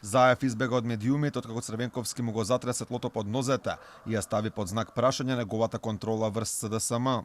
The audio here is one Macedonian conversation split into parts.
Заев избега од медиумите откако Црвенковски му го затресе тлото под нозете и ја стави под знак прашање неговата контрола врз СДСМ.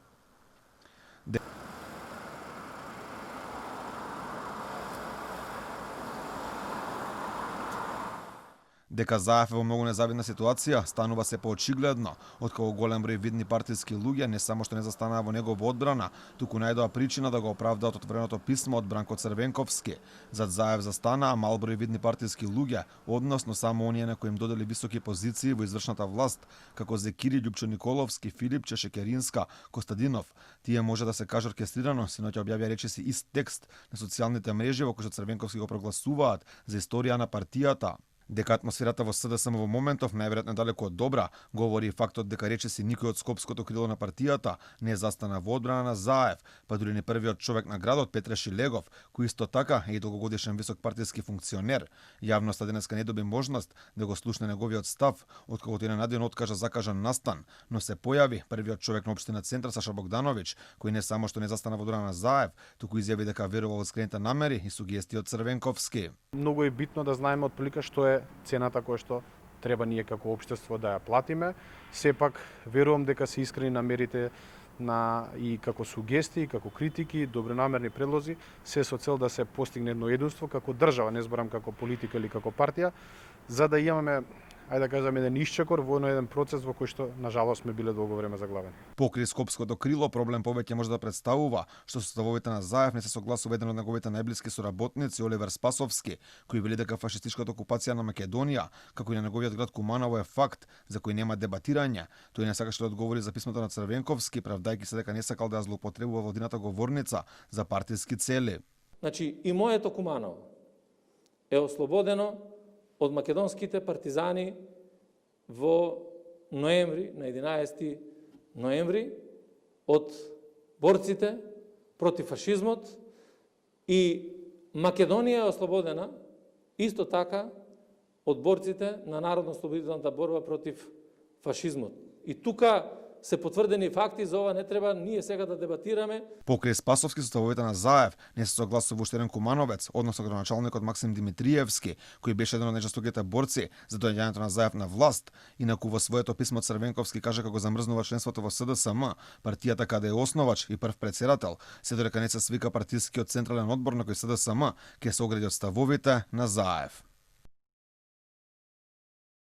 Дека Заев е во многу незавидна ситуација, станува се поочигледно, откако голем број видни партиски луѓе не само што не застанаа во негова одбрана, туку најдоа причина да го оправдаат отвореното писмо од Бранко Црвенковски. Зад Заев застанаа мал број видни партиски луѓе, односно само оние на кои им додели високи позиции во извршната власт, како Зекири Љупчо Николовски, Филипче Шекеринска, Костадинов. Тие може да се каже оркестрирано, синоќа објавија речиси ист текст на социјалните мрежи во кој што Црвенковски го прогласуваат за историја на партијата. Дека атмосферата во СДСМ во моментов најверојатно далеку од добра, говори и фактот дека речиси никој од скопското крило на партијата не застана во одбрана на Заев, па дури ни првиот човек на градот Петре Шилегов, кој исто така е и долгогодишен висок партиски функционер. Јавноста денеска не доби можност да го слушне неговиот став, откако тој ненадејано откажа закажан настан, но се појави првиот човек на општина Центар Саша Богдановиќ, кој не само што не застана во одбрана на Заев, туку изјави дека верува во искрените намери и сугестии од Црвенковски. Многу е битно да знаеме отприлика што е цената која што треба ние како општество да ја платиме. Сепак верувам дека се искрени намерите и како сугестии, како критики, добронамерни предлози, се со цел да се постигне едно единство како држава, не зборам како политика или како партија, за да имаме, ајде да кажеме, еден исчекор во еден процес во кој што на жалост сме биле долго време заглавени. Покрај скопското крило проблем повеќе може да представува што со ставовите на Заев не се согласува еден од неговите најблиски соработници Оливер Спасовски, кој вели дека фашистичката окупација на Македонија, како и на неговиот град Куманово е факт за кој нема дебатирање. Тој не сакаше да одговори за писмото на Црвенковски, правдајќи се дека не сакал да ја злоупотребува владината говорница за партиски цели. Значи и моето Куманово е ослободено од македонските партизани во ноември, на 11 ноември, од борците против фашизмот, и Македонија е ослободена исто така од борците на народно-ослободителната борба против фашизмот. И тука се потврдени факти, за ова не треба ние сега да дебатираме. Покрај Спасовски со ставовите на Заев не се согласува уште еден кумановец, односно градоначалникот Максим Димитриевски, кој беше еден од најжестоките борци за доаѓањето на Заев на власт. Инаку во своето писмо Црвенковски каже како замрзнува членството во СДСМ, партијата каде е основач и прв претседател, се додека не се свика партискиот централен одбор на кој СДСМ ќе се огради од ставовите на Заев.